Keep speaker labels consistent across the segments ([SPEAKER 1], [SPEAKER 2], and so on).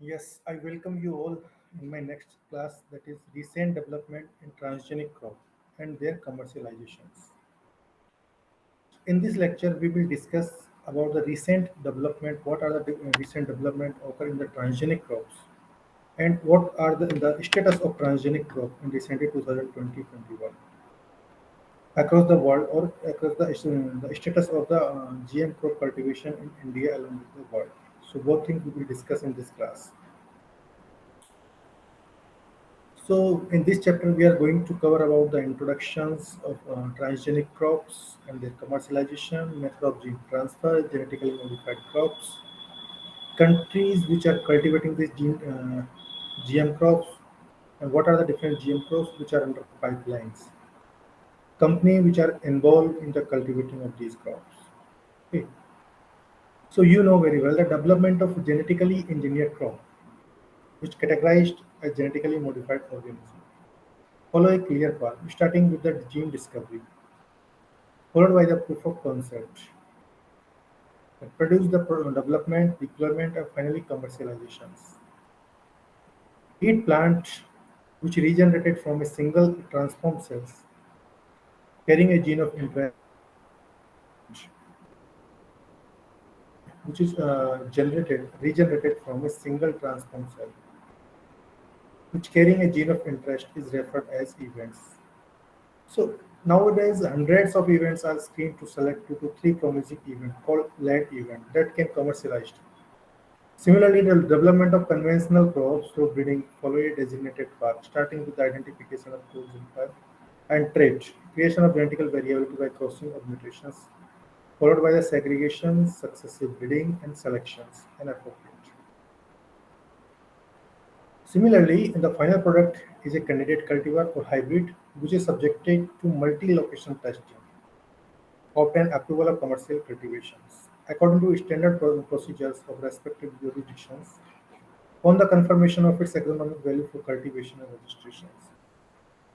[SPEAKER 1] Yes, I welcome you all in my next class that is recent development in transgenic crop and their commercializations. In this lecture, we will discuss about the recent development, what are the recent development occur in the transgenic crops and what are the status of transgenic crop in recently 2020-21 across the world or across the status of the GM crop cultivation in India along with the world. So both things we will discuss in this class. So in this chapter, we are going to cover about the introductions of transgenic crops and their commercialization, method of gene transfer, genetically modified crops, countries which are cultivating these GM crops, and what are the different GM crops which are under pipelines, companies which are involved in the cultivating of these crops. Okay. So you know very well the development of genetically engineered crop, which categorized as genetically modified organism follow a clear path, starting with the gene discovery, followed by the proof of concept, that produce the development, deployment, and finally commercializations. Each plant, which regenerated from a single transformed cells, carrying a gene of interest, which is regenerated from a single transformed cell, which carrying a gene of interest is referred as events. So nowadays, hundreds of events are screened to select two to three promising events called land event that can commercialized. Similarly, the development of conventional crops through breeding follow a designated path, starting with the identification of tools in fire and trait, creation of genetical variability by crossing of mutations, followed by the segregation, successive breeding, and selections, and appropriate. Similarly, the final product is a candidate cultivar or hybrid, which is subjected to multi-location testing, obtain approval of commercial cultivations. According to standard procedures of respective jurisdictions, on the confirmation of its agronomic value for cultivation and registrations.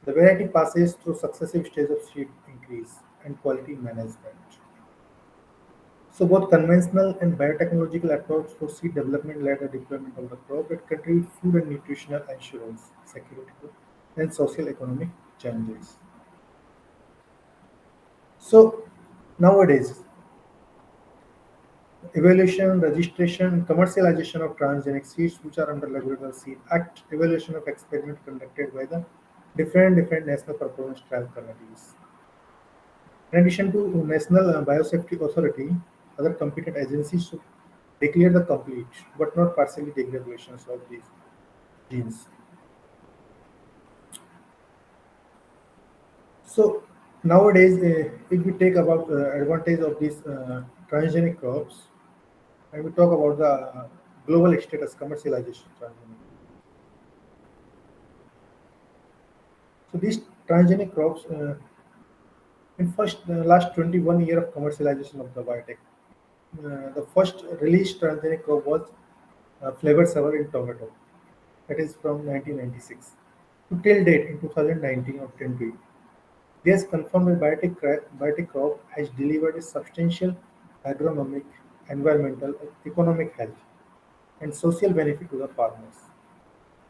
[SPEAKER 1] The variety passes through successive stages of seed increase and quality management. So both conventional and biotechnological approach for seed development led the deployment of the crop that contribute food and nutritional assurance, security, and social economic challenges. So nowadays, evaluation, registration, and commercialization of transgenic seeds which are under Laboratory Seed Act, evaluation of experiment conducted by the different national performance trial committees. In addition to National Biosafety Authority, other competent agencies should declare the complete but not partially degradations of these genes. So nowadays, if we take about advantage of these transgenic crops, and we talk about the global status commercialization transgenic. So these transgenic crops, in first last 21 year of commercialization of the biotech, the first released transgenic crop was flavor saver in tomato. That is from 1996 to till date in 2019 or 20. Yes, confirmed that biotech crop has delivered a substantial agronomic, environmental, economic health, and social benefit to the farmers,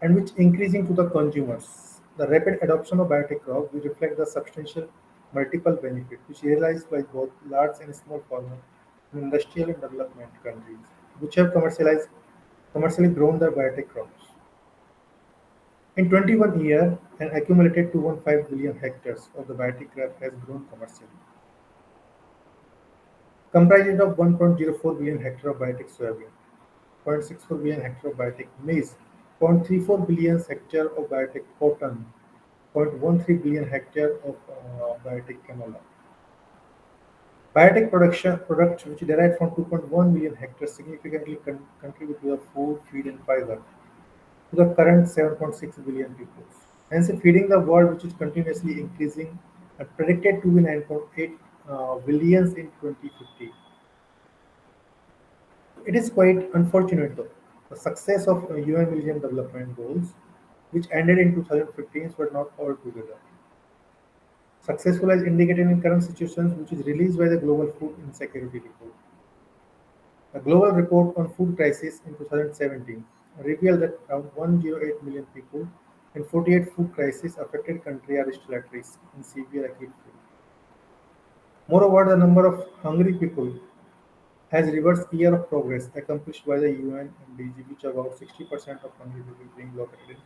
[SPEAKER 1] and which increasing to the consumers. The rapid adoption of biotech crop will reflect the substantial multiple benefit which realized by both large and small farmers in industrial and development countries, which have commercially grown their biotech crops. In 21 years, an accumulated 2.15 billion hectares of the biotech crop has grown commercially, comprising of 1.04 billion hectare of biotech soybean, zero point 0.64 billion hectare of biotech maize, 0.34 billion hectare of biotech cotton, 0.13 billion hectare of biotech canola. Biotech production products which derived from 2.1 million hectares significantly contribute to the food, feed, and fiber to the current 7.6 billion people. Hence, feeding the world, which is continuously increasing, and predicted to be 9.8 billions in 2050. It is quite unfortunate, though, the success of UN Millennium Development Goals, which ended in 2015, were not all together successful as indicated in current situations, which is released by the Global Food Insecurity Report. The Global Report on Food Crisis in 2017 revealed that around 108 million people in 48 food crisis affected countries are still at risk in severe acute food. Moreover, the number of hungry people has reversed year of progress accomplished by the UN MDG, which about 60% of hungry people being located in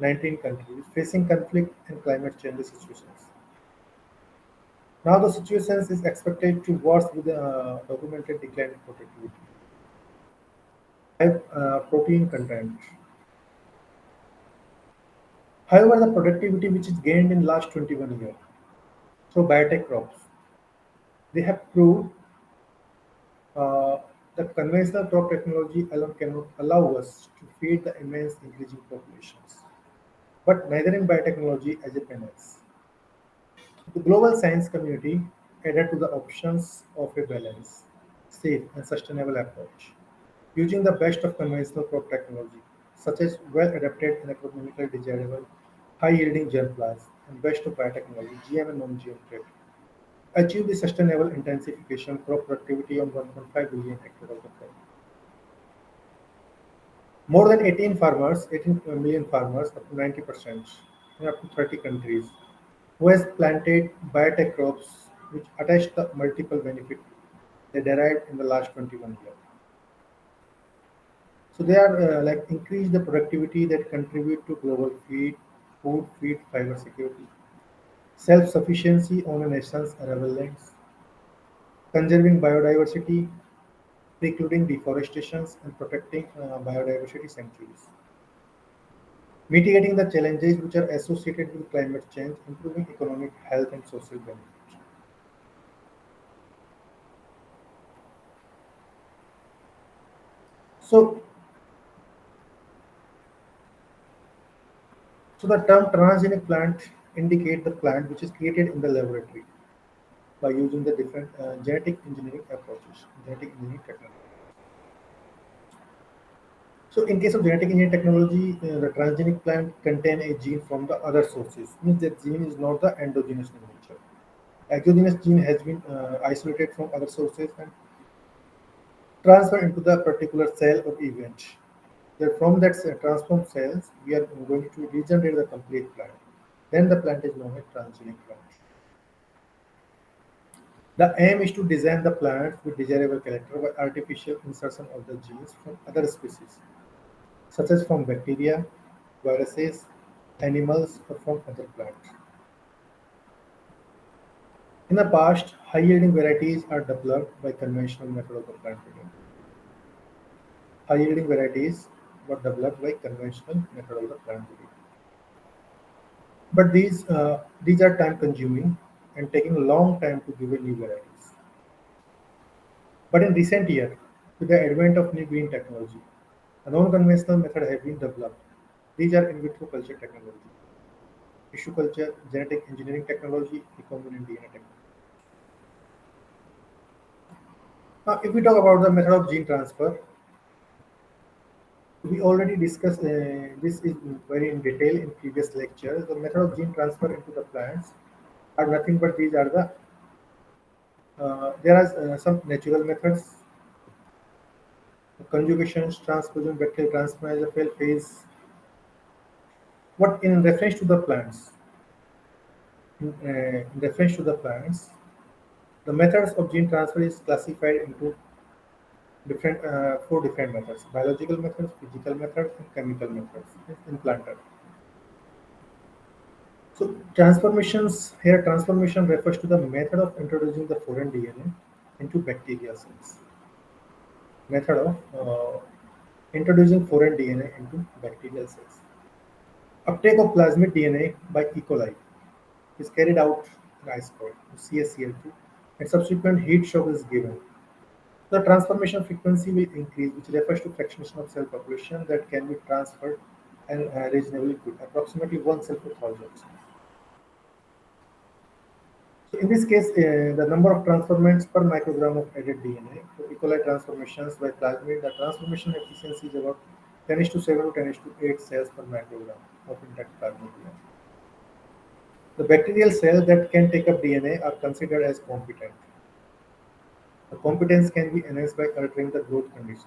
[SPEAKER 1] 19 countries facing conflict and climate change situations. Now the situation is expected to worsen with the documented decline in productivity. High protein content. However, the productivity which is gained in last 21 years through biotech crops, they have proved uh, that conventional crop technology alone cannot allow us to feed the immense increasing populations. But neither in biotechnology as a penis. The global science community added to the options of a balanced, safe, and sustainable approach, using the best of conventional crop technology, such as well-adapted and economically desirable, high-yielding germplasm, and best of biotechnology, GM and non-GM trait, achieve the sustainable intensification crop productivity on 1.5 billion hectares of the crop. More than 18 million farmers, up to 90%, in up to 30 countries, who has planted biotech crops which attach the multiple benefit they derived in the last 21 years. So they are like increase the productivity that contribute to global food, fiber security, self-sufficiency on a nation's arable lands, conserving biodiversity, precluding deforestations and protecting biodiversity sanctuaries, mitigating the challenges which are associated with climate change, improving economic health and social benefits. So, so the term transgenic plant indicate the plant which is created in the laboratory by using the different genetic engineering approaches, genetic engineering technology. So, in case of genetic engineering technology, the transgenic plant contain a gene from the other sources. Means that gene is not the endogenous in nature. Exogenous gene has been isolated from other sources and transferred into the particular cell or event. Then from that transformed cells, we are going to regenerate the complete plant. Then the plant is known as transgenic plant. The aim is to design the plants with desirable character by artificial insertion of the genes from other species, such as from bacteria, viruses, animals, or from other plants. In the past, high-yielding varieties are developed by conventional method of the plant breeding. High-yielding varieties were developed by conventional method of the plant breeding. But these are time-consuming and taking a long time to give a new varieties. But in recent years, with the advent of new green technology, a non-conventional method have been developed. These are in vitro culture technology, tissue culture, genetic engineering technology, recombinant DNA technology. Now, if we talk about the method of gene transfer, we already discussed this is very in detail in previous lecture. The method of gene transfer into the plants are nothing but these are the there are some natural methods, conjugations, transposition, bacterial transfer, phase. What in reference to the plants? In reference to the plants, the methods of gene transfer is classified into different four different methods: biological methods, physical methods, and chemical methods in planter. So transformations here transformation refers to the method of introducing the foreign DNA into bacteria cells. Method of introducing foreign DNA into bacterial cells. Uptake of plasmid DNA by E. coli is carried out in ice cold, CaCl2, and subsequent heat shock is given. The transformation frequency will increase, which refers to fractionation of cell population that can be transferred and reasonably good, approximately one cell per thousand. So in this case, the number of transformants per microgram of added DNA for E. coli transformations by plasmid, the transformation efficiency is about 10 is to 7 to 10 is to 8 cells per microgram of intact plasmid DNA. The bacterial cells that can take up DNA are considered as competent. The competence can be enhanced by altering the growth conditions.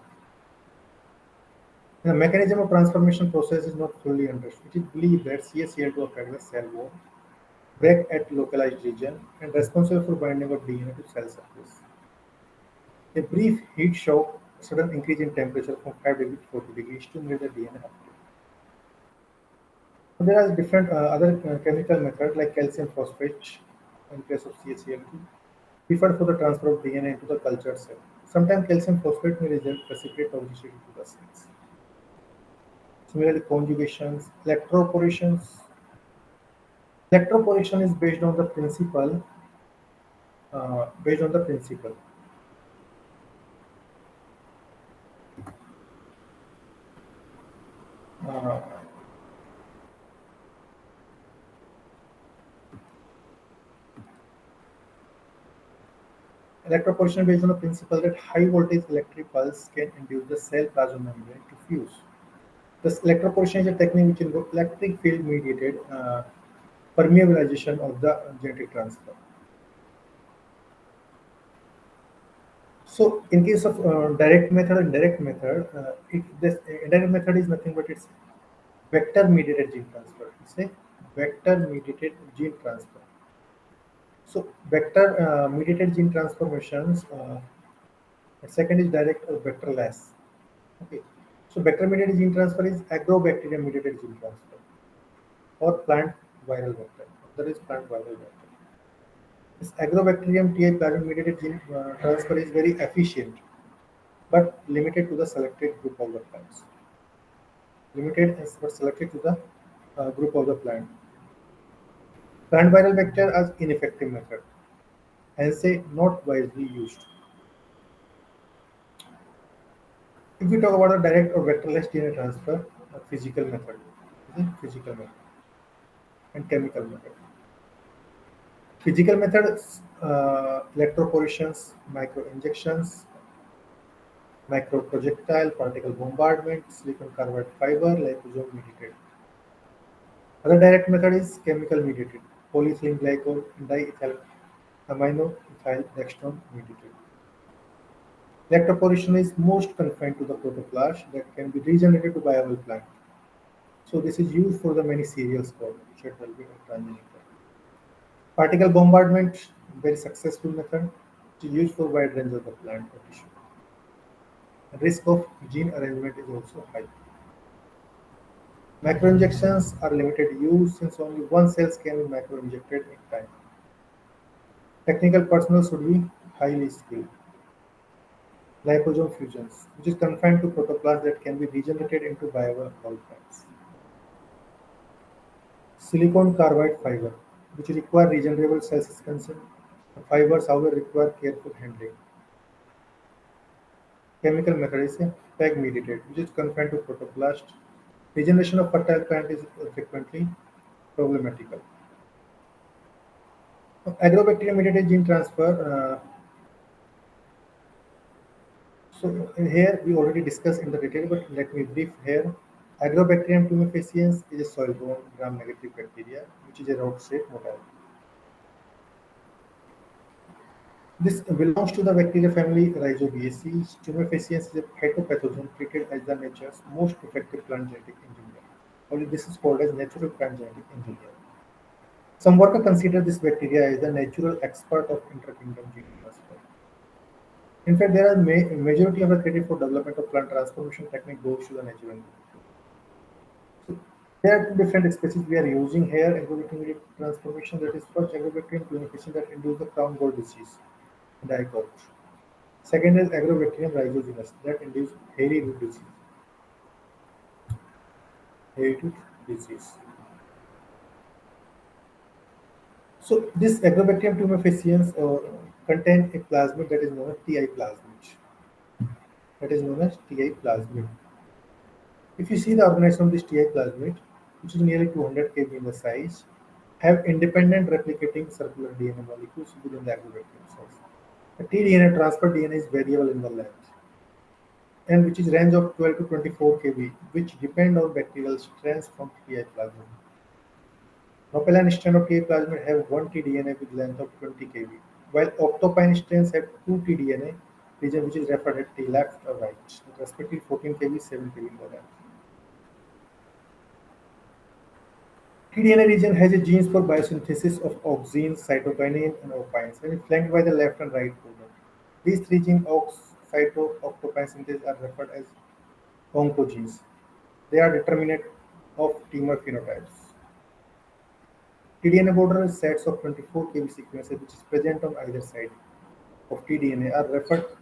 [SPEAKER 1] The mechanism of transformation process is not fully understood. It is believed that CaCl2 affects the cell wall, break at localized region, and responsible for binding of DNA to cell surface. A brief heat shock, sudden increase in temperature from 5 degrees to 40 degrees stimulate the DNA uptake. So there are different other chemical methods like calcium phosphate in case of CaCl2, preferred for the transfer of DNA into the cultured cell. Sometimes calcium phosphate may result precipitate toxicity to the cells. Similarly, conjugations, electroporations. Electroporation is based on the principle. Uh, Electroporation based on the principle that high voltage electric pulse can induce the cell plasma membrane to fuse. This electroporation is a technique which involves electric field mediated permeabilization of the genetic transfer. So, in case of direct method and indirect method, this indirect method is nothing but it's vector mediated gene transfer. It's a vector mediated gene transfer. So, vector mediated gene transformations. The second is direct or vectorless. Okay. So, vector mediated gene transfer is agrobacterium mediated gene transfer or plant viral vector. That is plant viral vector. This agrobacterium TI plasmid mediated gene transfer is very efficient but limited to the selected group of the plants. Limited as but selected to the group of the plant. Plant viral vector as ineffective method, hence say not wisely used. If we talk about a direct or vectorless DNA transfer, a physical method, physical method and chemical method. Physical methods, electroporations, microinjections, microprojectile, particle bombardment, silicon carbide fiber, liposome mediated. Other direct method is chemical mediated, polyethylene glycol, diethyl amino ethyl dextrose mediated. Electroporation is most confined to the protoplast that can be regenerated to viable plant. So this is used for the many cereals called which are developing transgenic. Particle bombardment, very successful method, which is used for wide range of the plant or tissue. The risk of gene arrangement is also high. Macroinjections are limited use since only one cells can be macroinjected in time. Technical personnel should be highly skilled. Liposome fusions, which is confined to protoplasts that can be regenerated into viable whole plants. Silicon carbide fiber, which require regenerable cell suspension. The fibers, however, require careful handling. Chemical method is a PEG mediated, which is confined to protoplast. Regeneration of fertile plant is frequently problematical. Agrobacterium mediated gene transfer. So here we already discussed in the detail, but let me brief here. Agrobacterium tumefaciens is a soil-borne gram-negative bacteria, which is a rod-shaped motile. This belongs to the bacteria family Rhizobiaceae. Tumefaciens is a phytopathogen treated as the nature's most effective plant genetic engineer. Only this is called as natural plant genetic engineer. Some workers consider this bacteria as the natural expert of interkingdom gene transfer. In fact, there are majority of the credit for development of plant transformation technique goes to the natural. So there are two different species we are using here agrobacterium transformation. That is first agrobacterium plumifacien that induce the crown gall disease, dicot. Second is agrobacterium rhizogenus that induce hairy root disease. So this agrobacterium tumefaciens contain a plasmid that is known as Ti plasmid. That is known as Ti plasmid. If you see the organization of this Ti plasmid, which is nearly 200 kb in the size, have independent replicating circular DNA molecules within the agrobacterium cells. The tDNA transfer DNA is variable in the length and which is range of 12 to 24 kb, which depend on bacterial strands from Ti plasmid. Propellan strain of Ti have 1 tDNA with length of 20 kb, while octopine strains have 2 tDNA region which is referred at the left or right, respectively 14 kb, 7 kb in the left. tDNA region has a genes for biosynthesis of auxins, cytokinin, and opines, and is flanked by the left and right codon. These three genes, OX, cyto, octopine synthase, are referred as oncogenes. They are determinant of tumor phenotypes. tDNA border sets of 24 kb sequences which is present on either side of tDNA are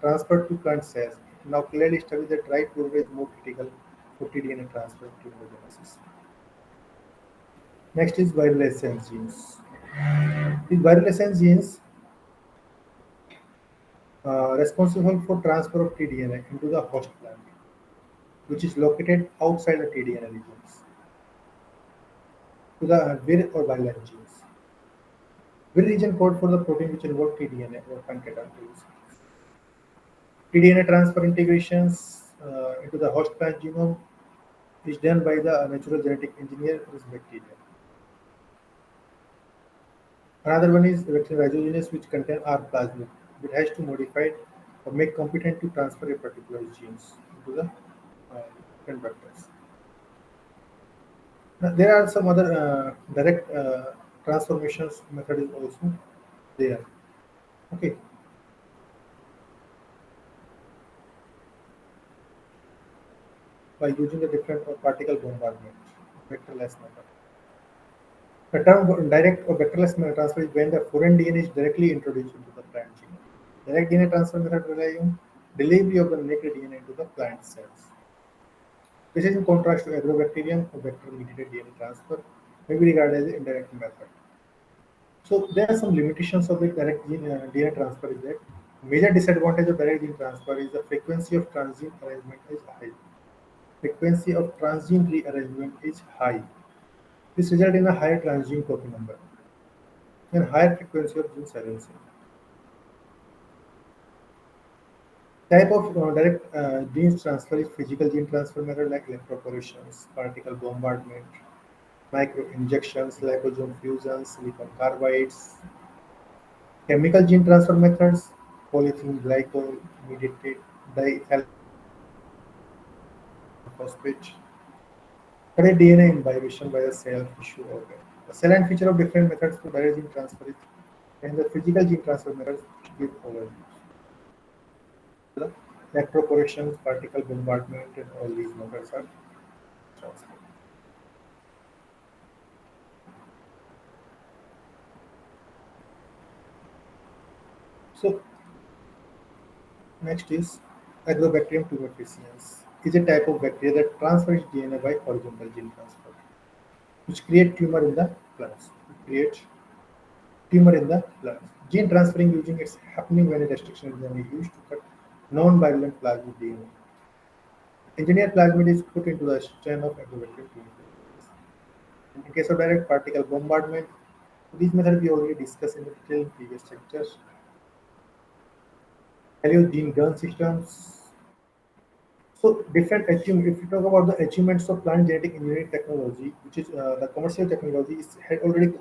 [SPEAKER 1] transferred to plant cells. Now clearly established that right border is more critical for tDNA transfer to tumorigenesis. Next is viral essence genes. These viral essence genes responsible for transfer of tDNA into the host plant, which is located outside the tDNA regions, to the Vir or viral genes. Vir region code for the protein which involve tDNA or pancreatic. tDNA transfer integrations into the host plant genome is done by the natural genetic engineer, this bacteria. Another one is vector rhizogenes, which contain R plasmid. It has to modify it or make competent to transfer a particular genes into the different vectors. Now, there are some other direct transformations method is also there. Okay, by using a different particle bombardment, vectorless method. The term direct or vectorless transfer is when the foreign DNA is directly introduced into the plant genome. Direct DNA transfer method rely on delivery of the naked DNA into the plant cells. This is in contrast to agrobacterium or vector-mediated DNA transfer, may be regarded as an indirect method. So there are some limitations of the direct DNA transfer is that major disadvantage of direct gene transfer is the frequency of transgene arrangement is high. Frequency of transgene rearrangement is high. This results in a higher transgene copy number and higher frequency of gene silencing. Type of direct gene transfer is physical gene transfer method like electroporations, particle bombardment, microinjections, liposome fusions, silicon carbides. Chemical gene transfer methods, polyethylene glycol, mediated diethyl phosphate, correct DNA imbibition by the cell, tissue, organ. The cell and feature of different methods for direct gene transfer is, and the physical gene transfer methods give overview. The electroporations, particle bombardment, and all these methods are transferred. So next is Agrobacterium tumefaciens. Is a type of bacteria that transfers DNA by horizontal gene transfer, which create tumor in the plants. Create tumor in the plants. Gene transferring using its happening when a restriction enzyme is used to cut non-virulent plasmid DNA. Engineered plasmid is put into the strain of Agrobacterium tumefaciens. In case of direct particle bombardment, these methods we already discussed in detail in previous lectures. Gene gun systems. So different achievement. If you talk about the achievements of plant genetic engineering technology, which is the commercial technology, is had already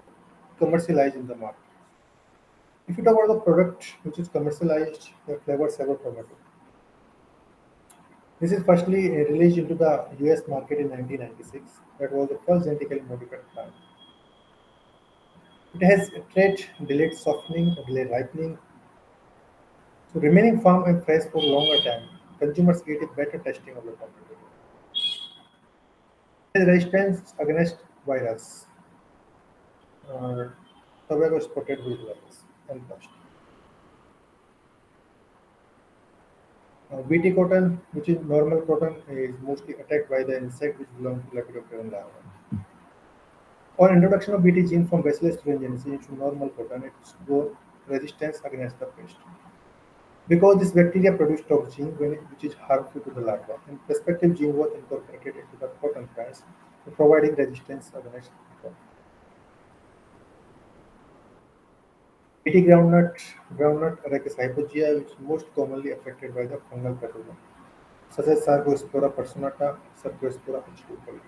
[SPEAKER 1] commercialized in the market. If you talk about the product which is commercialized, the flavor saver tomato. This is firstly released into the US market in 1996. That was the first genetically modified plant. It has a trait delayed softening, delayed ripening, so remaining firm and fresh for longer time. Consumers get a better testing of the tomato. It has resistance against virus, uh, tobacco spotted with virus, and dust. BT cotton, which is normal cotton, is mostly attacked by the insect which belongs to Lepidopteran larvae. On introduction of BT gene from Bacillus thuringiensis into normal cotton, it's grown resistance against the pest. Because this bacteria produce toxin which is harmful to the larva, and prospective gene was incorporated into the cotton plants, providing resistance against the cotton. BT groundnut Arachis hypogaea, which is most commonly affected by the fungal pathogen, such as Sarcospora personata, Sarcospora H2 coli.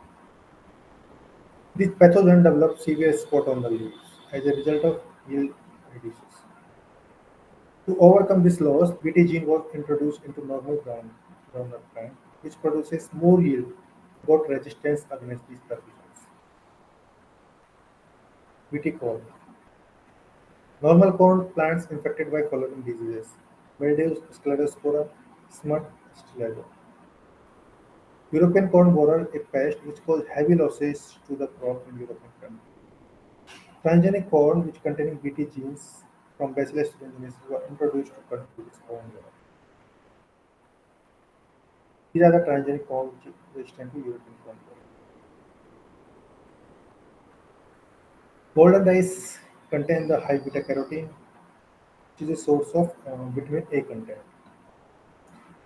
[SPEAKER 1] This pathogen develops severe spot on the leaves. As a result of yield reduces. To overcome this loss, Bt gene was introduced into normal groundnut plant, which produces more yield, got resistance against these pathogens. Bt corn. Normal corn plants infected by following diseases: mildew, sclerospora, smut, stillage. European corn borer, a pest which caused heavy losses to the crop in European countries. Transgenic corn, which containing Bt genes from Bacillus thuringiensis, were introduced to control this corn borer. These are the transgenic corn which is resistant to European corn borer. Golden rice contain the high beta carotene, which is a source of vitamin A content.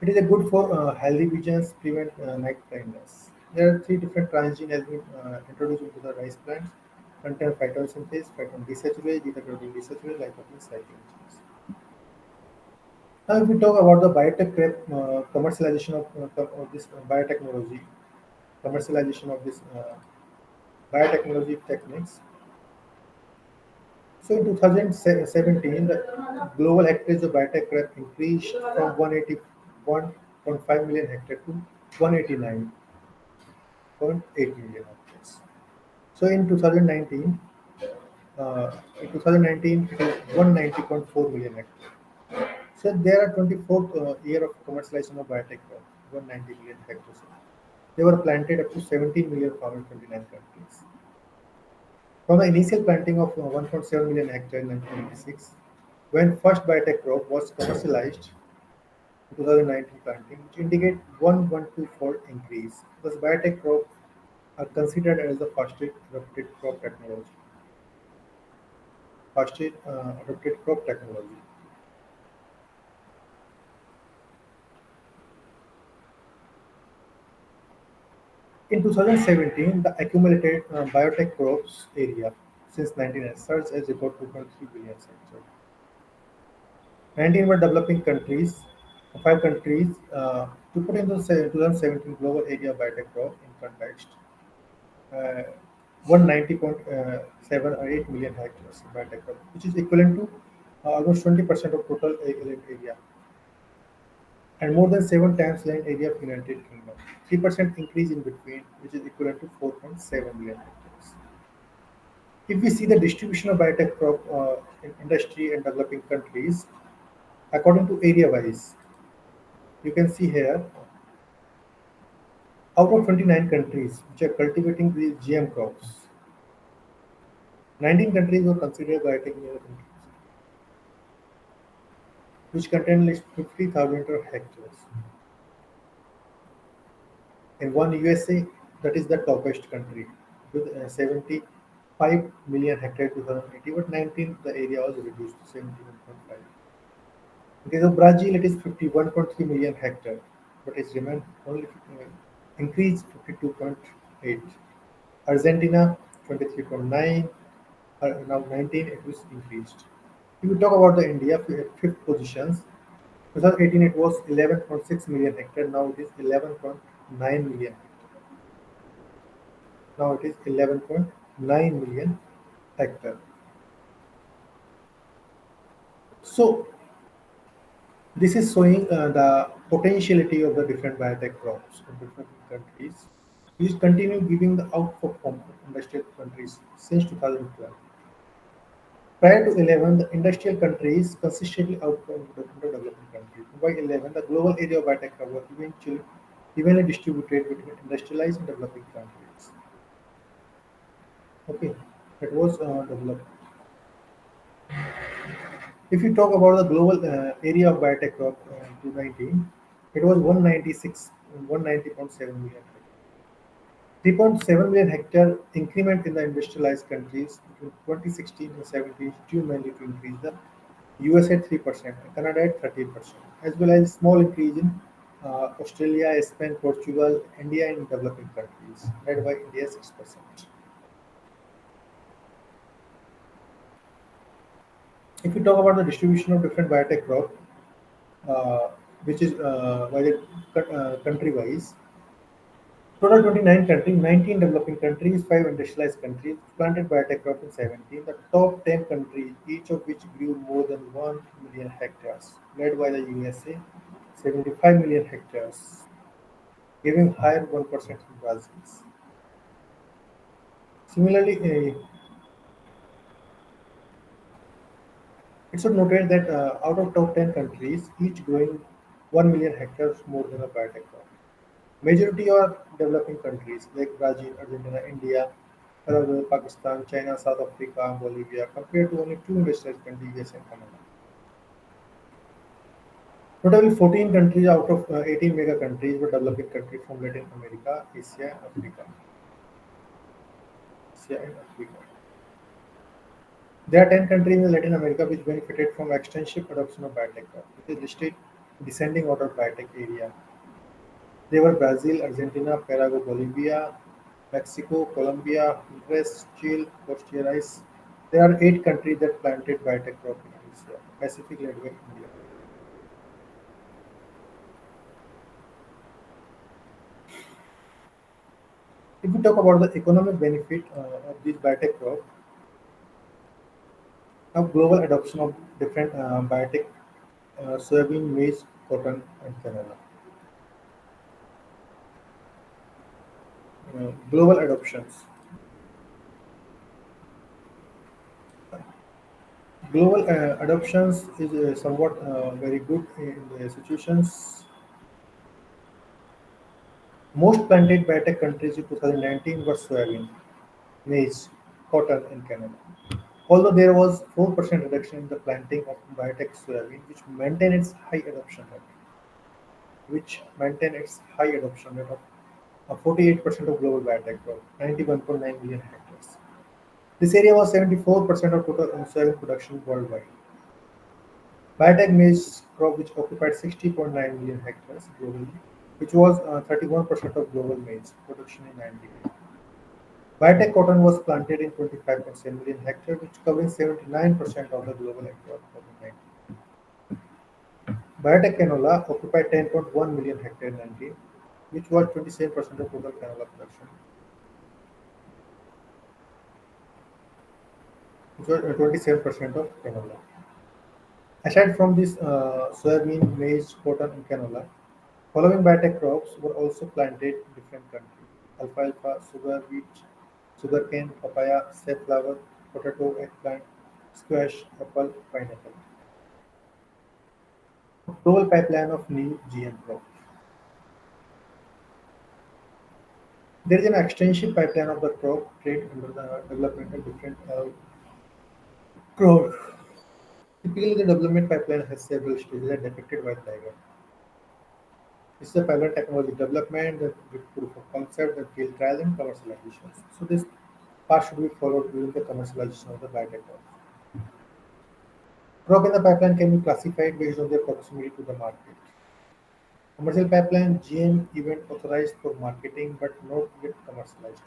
[SPEAKER 1] It is a good for healthy visions, prevent night blindness. There are three different transgene has been introduced into the rice plants. Contain phytosynthase, phyton desaturase, beta carotene desaturase, lycopene cycling genes. Now, if we talk about the biotech commercialization of this biotechnology, commercialization of this biotechnology techniques. So in 2017, the global hectares of biotech crop increased from 181.5 million hectares to 189.8 million hectares. So in 2019 it is 190.4 million hectares. So there are 24th year of commercialization of biotech crop, 190 million hectares. They were planted up to 17 million farmers in 29 countries. From the initial planting of 1.7 million hectares in 1996, when first biotech crop was commercialized in 2019 planting, which indicate 112-fold increase. Thus, biotech crops are considered as the fastest adopted crop technology. Fastest adopted crop technology. In 2017, the accumulated biotech crops area since 1990 surged as about 2.3 billion hectares. 19 were developing countries, five countries. To put into 2017 global area biotech crop in context, uh, 190.7 or 8 million hectares biotech crop, which is equivalent to almost 20% of total land area, and more than seven times land area of United Kingdom. 3% increase in between, which is equivalent to 4.7 million hectares. If we see the distribution of biotech crop in industry and developing countries, according to area wise, you can see here out of 29 countries which are cultivating these GM crops, 19 countries were considered biotech countries, which contain at least 50,000 hectares. In one USA, that is the toppest country with 75 million hectares 2018, but 19 the area was reduced to 71.5. In case of Brazil, it is 51.3 million hectares, but it's remained only increased 52.8. Argentina 23.9, now 19 it was increased. If we talk about the India, we had fifth positions. 2018 it was 11.6 million hectare. Now it is 11.9 million hectare. Now it is 11.9 million hectare. So this is showing the potentiality of the different biotech crops in different countries. We continue giving the outperform industrial countries since 2012. Prior to 11, the industrial countries consistently outperformed the underdeveloping countries. By 11, the global area of biotech was eventually evenly distributed between industrialized and developing countries. Okay, that was developed. If you talk about the global area of biotech crop in 2019, it was 190.7 million. 3.7 million hectare increment in the industrialized countries between 2016 and 17 due mainly to increase the USA 3%, Canada at 13%, as well as small increase in Australia, Spain, Portugal, India, and developing countries, led by India 6%. If we talk about the distribution of different biotech crop, uh, which is by the country wise, Total 29 countries, 19 developing countries, 5 industrialized countries, planted biotech crop in 17. The top 10 countries, each of which grew more than 1 million hectares, led by the USA, 75 million hectares, giving higher 1% in Brazil. Similarly, it should noted that out of top 10 countries, each growing 1 million hectares more than a biotech crop. Majority are developing countries like Brazil, Argentina, India, Paraguay, Pakistan, China, South Africa, Bolivia, compared to only two industrialized countries, US and Canada. Totally 14 countries out of 18 mega countries were developing countries from Latin America, Asia and Africa. There are 10 countries in Latin America which benefited from extensive adoption of biotech, which is listed descending order of biotech area. They were Brazil, Argentina, Paraguay, Bolivia, Mexico, Colombia, Honduras, Chile, Costa Rica. There are 8 countries that planted biotech crop in Asia, Pacific led by India. If we talk about the economic benefit of this biotech crop, now global adoption of different biotech, soybean, maize, cotton, and canola. Global adoptions. Global adoptions is somewhat very good in the situations. Most planted biotech countries in 2019 were soybean, maize, cotton, and Canada. Although there was 4% reduction in the planting of biotech soybean, which maintained its high adoption rate of 48% of global biotech crop, 91.9 million hectares. This area was 74% of total soybean production worldwide. Biotech maize crop, which occupied 60.9 million hectares globally, which was 31% of global maize production in 1990. Biotech cotton was planted in 25.7 million hectares, which covering 79% of the global hectare of 1990. Biotech canola occupied 10.1 million hectares in 19, which was 27% of total canola production, which was 27% of canola. Aside from this soybean, maize, cotton, and canola, following biotech crops were also planted in different countries: alfalfa, sugar beet, sugarcane, papaya, safflower, potato, eggplant, squash, apple, pineapple. Global pipeline of new GM crop. There is an extensive pipeline of the crop trade under the development of different crops. Typically, the development pipeline has several stages and depicted by diagram. This is the pipeline technology development, the proof of concept, the field trial, and commercialization. So this part should be followed during the commercialization of the biotech crop. Crop in the pipeline can be classified based on their proximity to the market. Commercial pipeline GM event authorized for marketing but not yet commercialized.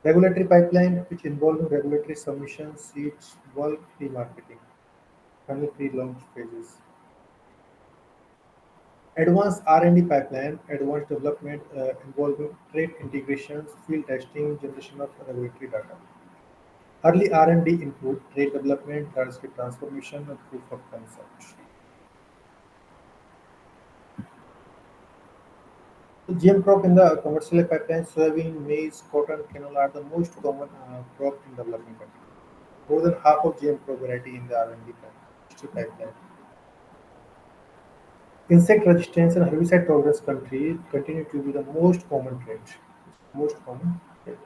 [SPEAKER 1] Regulatory pipeline which involving regulatory submissions, seeds, bulk pre-marketing, final pre-launch phases. Advanced R&D pipeline, advanced development involving trade integrations, field testing, generation of regulatory data. Early R&D include trade development, large-scale transformation, and proof of concept. So GM crop in the commercial pipeline, soybean, maize, cotton, canola are the most common crop in developing countries. More than half of GM crop variety in the R&D pipeline. Insect resistance and herbicide tolerance countries continue to be the most common trait. Most common trait.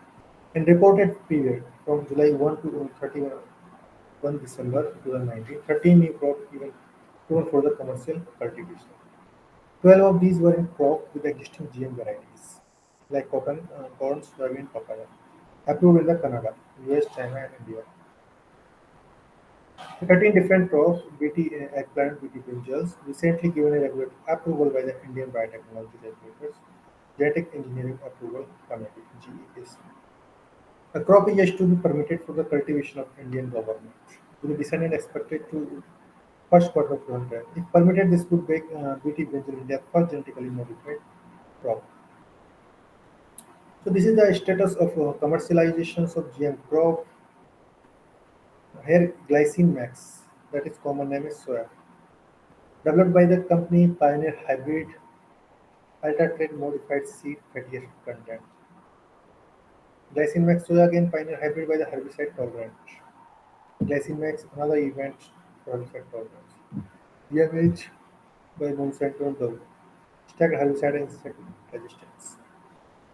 [SPEAKER 1] In reported period from July 1 to 31 December 2019, 13 new crops even grown for the commercial cultivation. 12 of these were in crop with existing GM varieties, like cotton, corn, soybean, papaya, approved in the Canada, US, China, and India. 13 different crops, BT eggplant, BT brinjals, recently given a regulatory approval by the Indian Biotechnology Regulators, Genetic Engineering Approval Committee (GEAC). A crop is yet to be permitted for the cultivation of Indian government. With the descendant expected to first quarter of 2010. If permitted, this would make BT brinjal India first genetically modified crop. So this is the status of commercializations of GM crop. Here glycine max, that is common name is soya, developed by the company Pioneer Hybrid, ultra trade modified seed fatty acid content. Glycine max soya again Pioneer Hybrid by the herbicide tolerant. Glycine max another event for herbicide tolerance. DMH by Monsanto and Dow. Stacked herbicide and insect resistance.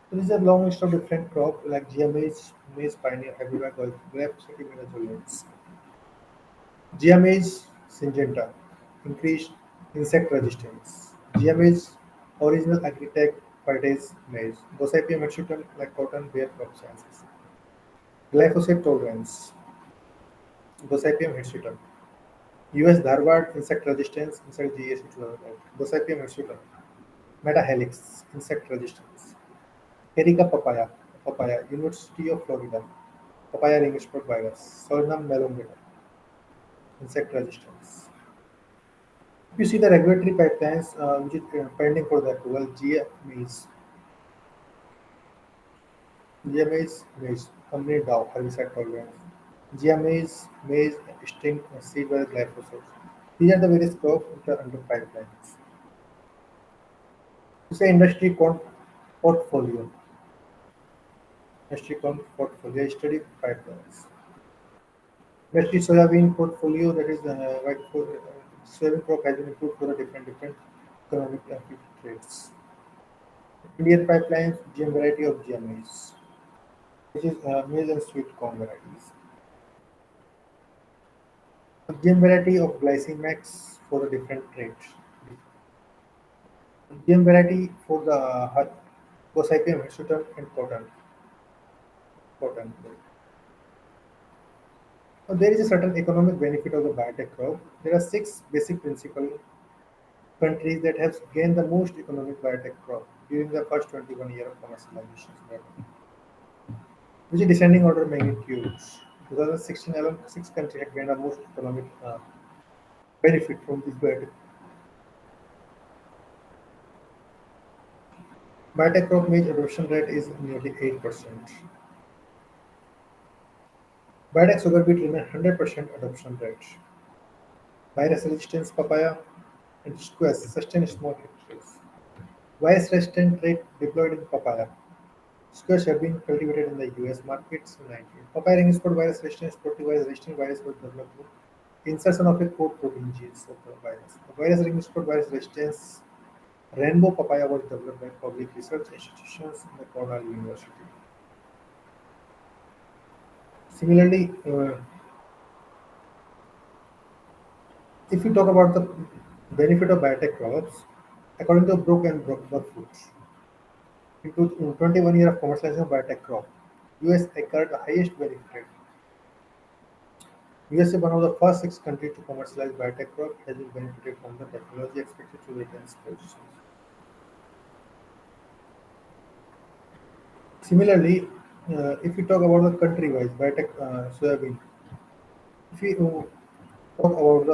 [SPEAKER 1] So this is a long list of different crops like GMH, maize, pioneer, hybrid, golf, glyphosate, imidazolines. GMH Syngenta increased insect resistance. GMH original Agritech Fides maize. Gossypium mexican like cotton bear crop sciences. Glyphosate tolerance. Gossypium hirsutum. US Dharwad insect resistance insect GSC 2008. Gossypium hirsutum. Metahelix insect resistance. Erica papaya. Papaya. University of Florida. Papaya ring spot virus. Solanum melongata. Insect resistance. If you see the regulatory pipelines which is pending for the approval, GMA's maize, company Dow, herbicide tolerance, GMA's maize, string, seed by glyphosate. These are the various crops which are under pipelines. You say portfolio, industry study pipelines. Industry soybean portfolio, that is soybean crop has been improved for the different economic traits. Indian pipelines, GM variety of GMAs, which is maize and sweet corn varieties. GM variety of glycine max for the different traits. GM variety for the Gossypium hirsutum and cotton. Now, there is a certain economic benefit of the biotech crop. There are six basic principal countries that have gained the most economic biotech crop during the first 21 years of commercialization, which is descending order magnitudes. 2016 alone, six countries had gained the most economic benefit from this biotech. Biotech crop maize adoption rate is nearly 8%. Biotech sugar beet remain 100% adoption rate. Virus resistance papaya and squash sustain small hectares. Virus resistant trait deployed in papaya. Squash have been cultivated in the US markets in 19. Papaya ring spot virus resistance, proteovirus resistant virus was developed through insertion of a core protein genes of the virus. The virus ring spot virus resistance rainbow papaya was developed by public research institutions in the Cornell University. Similarly, if we talk about the benefit of biotech crops, according to Brook and Brook Foods, in 21 years of commercialization of biotech crop, US acquired the highest benefit. USA, one of the first six countries to commercialize biotech crop, has been benefited from the technology expected to retain its position. Similarly, if we talk about the country-wise biotech soybean, if we talk about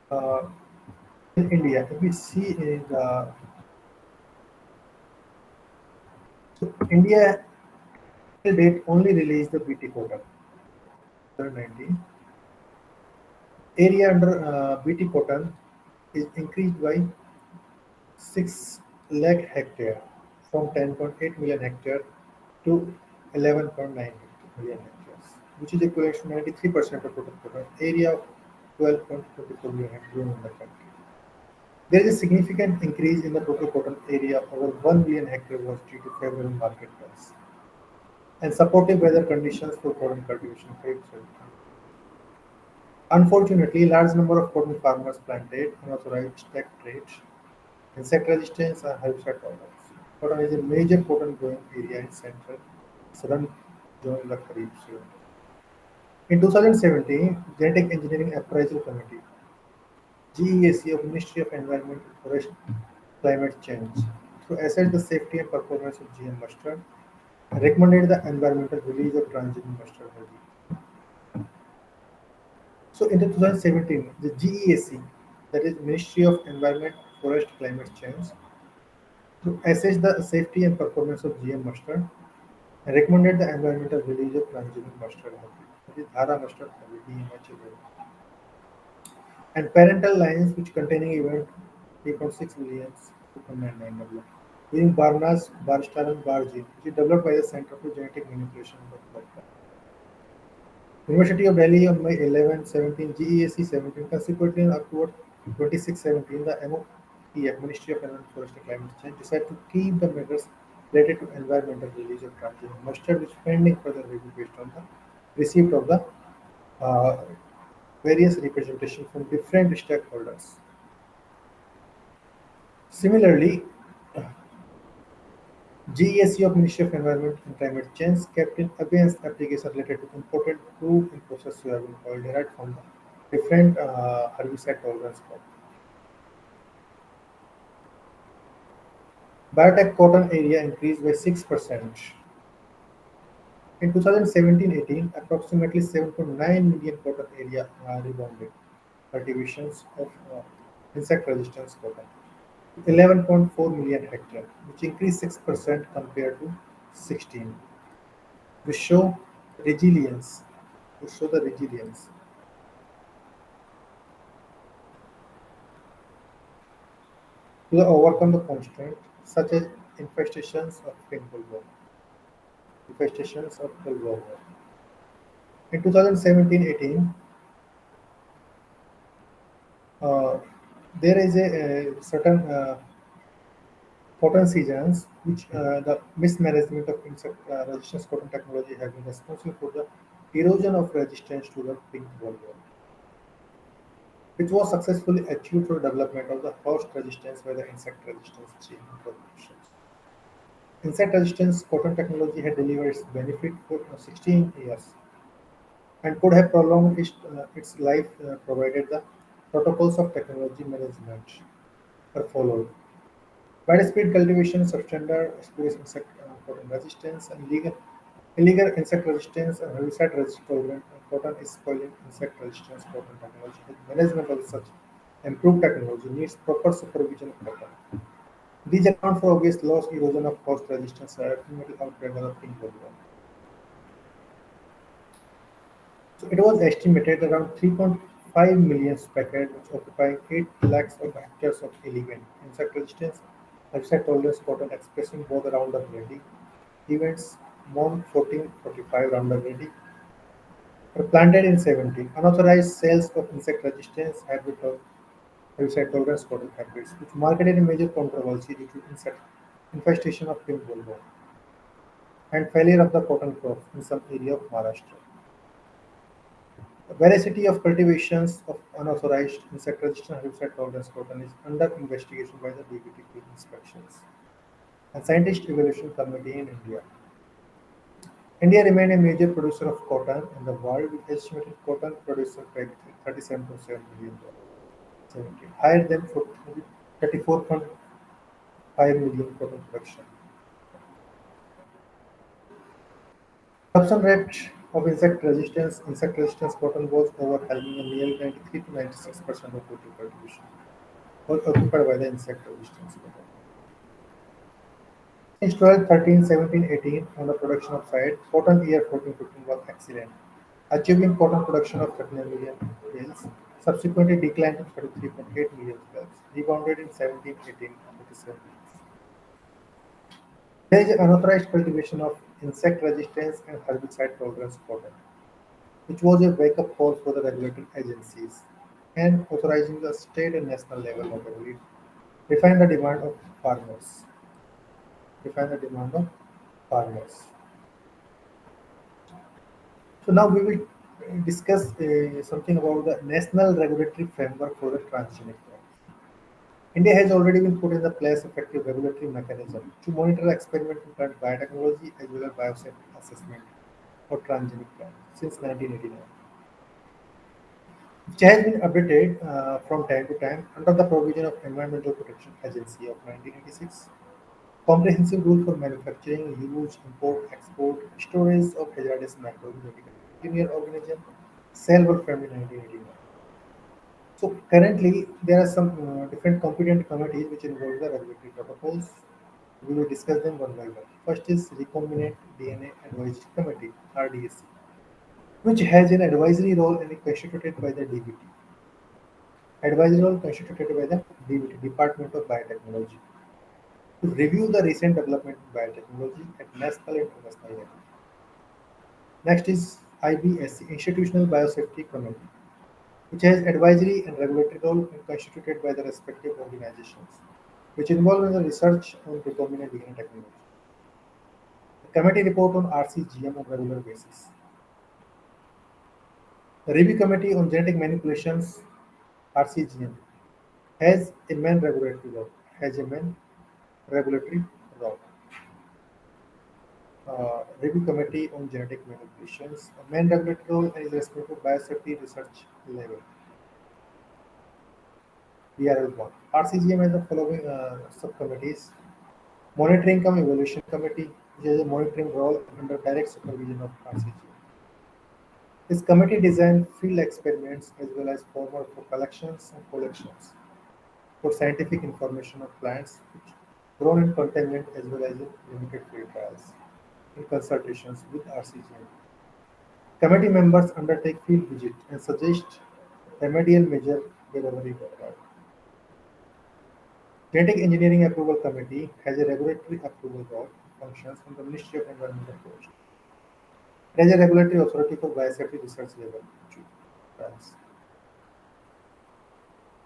[SPEAKER 1] the in India, if we see in the so India till date only released the BT quota 2019. Area under BT quota is increased by 6 lakh hectare from 10.8 million hectare to 11.9 million hectares, which is equivalent to 93% of total quota area of 12.24 million hectares in the country. There is a significant increase in the total cotton area. Over 1 million hectares was due to favorable market price and supportive weather conditions for cotton cultivation. Unfortunately, large number of cotton farmers planted unauthorized stack traits, insect resistance, and herbicide tolerance. Cotton is a major cotton growing area in central southern zone of the Kharif season. In 2017, Genetic Engineering Appraisal Committee (GEAC) of Ministry of Environment, Forest, Climate Change, to assess the safety and performance of GM mustard, recommended the environmental release of transgenic mustard oil. So in 2017, the GEAC, that is Ministry of Environment, Forest, Climate Change, to assess the safety and performance of GM mustard and recommended the environmental release of transgenic mustard hybrid, that is Dhara mustard hybrid, DMH and parental lines which containing even 3.6 million 2.99 W. Using Barnas, Barstar and Bar gene, which is developed by the Center for Genetic Manipulation of Doctor. University of Delhi on May 11, 17, GEAC 17, consequently on October 26, 17, the MOPF, Ministry of Environment, Forest and Climate Change, decided to keep the measures related to environmental release of transgenic mustard, which pending further review based on the receipt of the uh, various representation from different stakeholders. Similarly, GESC of Ministry of Environment and Climate Change kept in abeyance applications related to imported crude and processed soybean oil derived from the different herbicide tolerance crop. Biotech cotton area increased by 6%. In 2017-18, approximately 7.9 million cotton area rebounded cultivations of insect resistance cotton. 11.4 million hectare, which increased 6% compared to 16. We show resilience. We show the resilience to overcome the constraint such as infestations of pink bollworm. Infestations of bollworm. In 2017-18, uh, there is a certain cotton seasons which the mismanagement of insect resistance cotton technology has been responsible for the erosion of resistance to the pink bollworm, which was successfully achieved through development of the host resistance by the insect resistance gene incorporations. Insect resistance cotton technology had delivered its benefit for 16 years and could have prolonged its life provided the protocols of technology management were followed. Widespread cultivation, substandard exposed insect cotton resistance, and illegal insect resistance and herbicide resistance tolerant cotton is spoiling insect resistance cotton technology. The management of such improved technology needs proper supervision of cotton. These account for obvious loss, erosion of host resistance, and ultimately outbreak of the pink bollworm. So it was estimated around 3.5 million speckers, which occupying 8 lakhs of hectares of illegal insect resistance, herbicide tolerance cotton expressing both Roundup Ready events, MON 1445 Roundup Ready, were planted in 17. Unauthorized sales of insect resistance hybrid herbicide tolerance cotton hybrids, which marketed a major controversy due to insect infestation of pink bollworm and failure of the cotton crops in some area of Maharashtra. A variety of cultivations of unauthorized insect-resistant herbicide tolerance cotton is under investigation by the DBT field inspections and Scientist Evaluation Committee in India. India remained a major producer of cotton in the world with estimated cotton production paid $37.7 billion, higher than 34.5 million cotton production. Adoption rate of insect resistance cotton was overwhelming and nearly 93 to 96% of total cultivation was occupied by the insect resistance cotton. Since 12, 13, 17, 18 on the production of side, cotton year 14-15 was excellent, achieving cotton production of 39 million bales, subsequently declined to 33.8 million bales, rebounded in 17, 18, 47 bales. There is unauthorized cultivation of insect resistance and herbicide tolerance cotton, which was a wake-up call for the regulatory agencies and authorizing the state and national level notably refine the demand of farmers. Define the demand of farmers. So now we will discuss something about the national regulatory framework for the transgenic crops. India has already been put in the place effective regulatory mechanism to monitor experimental plant biotechnology as well as biosafety assessment for transgenic plants since 1989, which has been updated from time to time under the provision of Environmental Protection Agency of 1986. Comprehensive rule for manufacturing, use, import, export, storage of hazardous microbiological engineer organism, cell were framed in 1989. So currently there are some different competent committees which involve the regulatory protocols. We will discuss them one by one. First is Recombinant DNA Advisory Committee (RDSC), which has an advisory role and is constituted by the DBT. Advisory role constituted by the DBT Department of Biotechnology to review the recent development in biotechnology at national and international level. Next is IBSC Institutional Biosafety Committee, which has advisory and regulatory role and constituted by the respective organizations, which involve in the research on recombinant DNA technology. The committee report on RCGM on regular basis. The review committee on genetic manipulations RCGM has a main regulatory role. Has a main regulatory role. Review committee on genetic manipulations. A main regulatory role is responsible for biosafety research level. BRL1. RCGM has the following subcommittees: Monitoring cum Evaluation Committee, which has a monitoring role under direct supervision of RCGM. This committee designed field experiments as well as formal for collections and collections for scientific information of plants which grown in containment as well as in limited field trials in consultations with RCGM. Committee members undertake field visit and suggest remedial measure wherever required. Genetic Engineering Approval Committee has a regulatory approval role functions from the Ministry of Environmental Protection. It has a regulatory authority for biosafety research level trials.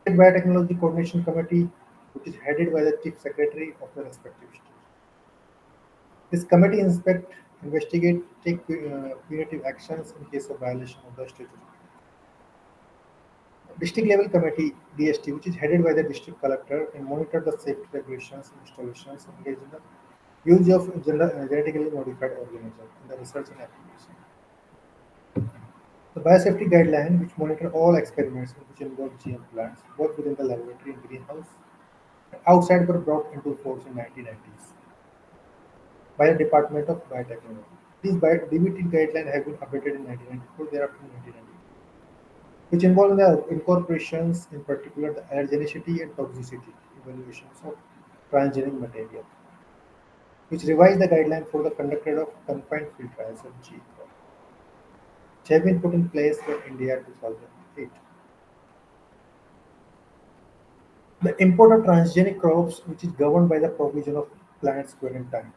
[SPEAKER 1] State Biotechnology Coordination Committee, which is headed by the Chief Secretary of the respective state. This committee inspect, investigate, take punitive actions in case of violation of the statute. District level committee DST, which is headed by the district collector and monitor the safety regulations and installations engaged in the use of genetically modified organisms in the research and application. The biosafety guideline, which monitor all experiments which involve GM plants, both within the laboratory and greenhouse, and outside were brought into force in 1990s by the Department of Biotechnology. These DBT guidelines have been updated in 1994, thereafter in 1990, which involve the incorporations, in particular the allergenicity and toxicity evaluations of transgenic material, which revised the guideline for the conducted of confined field trials of G, which have been put in place for India 2008. The import of transgenic crops, which is governed by the provision of plants quarantine.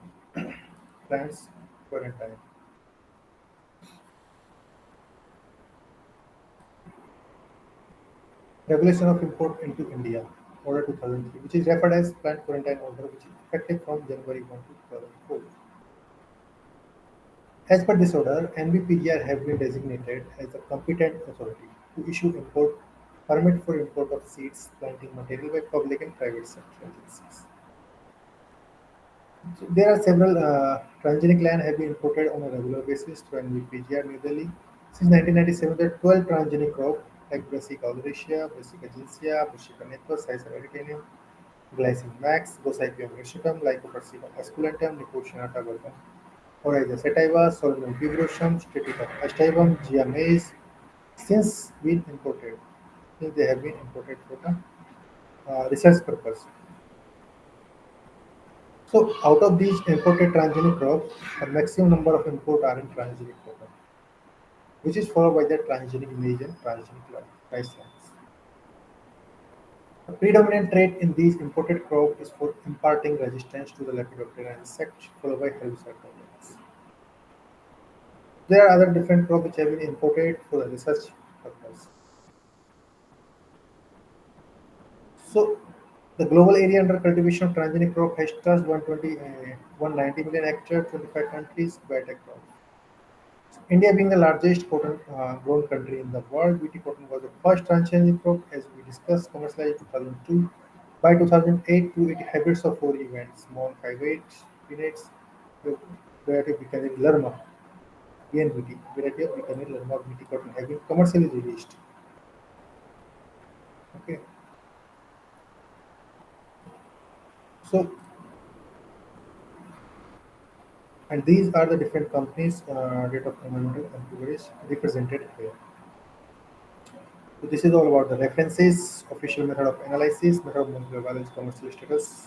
[SPEAKER 1] Plants quarantine. Regulation of import into India, Order 2003, which is referred as Plant Quarantine Order, which is effective from January 1, 2004. As per this order, NBPGR have been designated as the competent authority to issue import permit for import of seeds, planting material by public and private sector agencies. So there are several transgenic land have been imported on a regular basis to NBPGR New Delhi. Since 1997, there are 12 transgenic crops like Brassica oleracea, Brassica gingsia, Brassica nepus, Sisal erythrinium, Glycine max, Gossypium hirsutum, Lycopodium esculentum, Nicotiana tabatum, Oryza sativa, Solanum tuberosum, Straticum aestivum, Gia maize, since been imported, since they have been imported for the research purpose. So out of these imported transgenic crops, the maximum number of import are in transgenic cotton, which is followed by the transgenic maize and transgenic rice lines. The predominant trait in these imported crops is for imparting resistance to the Lepidoptera insect, followed by herbicide tolerance. There are other different crops which have been imported for the research purpose. So, the global area under cultivation of transgenic crop has touched 190 million hectares, 25 countries, biotech crops. India being the largest cotton grown country in the world, BT cotton was the first transgenic crop, as we discussed, commercialized in 2002. By 2008, two hybrids of four events, small 58 peanuts, the variety of Bikaner Lerma, BNBT, variety of Bikaner Lerma BT cotton have been commercially released. Okay, so and these are the different companies rate of environmental employees represented here. So this is all about the references, official method of analysis, method of molecular biology, commercial status,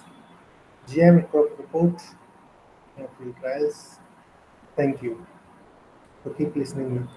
[SPEAKER 1] GM crop report, field trials. Thank you. So keep listening.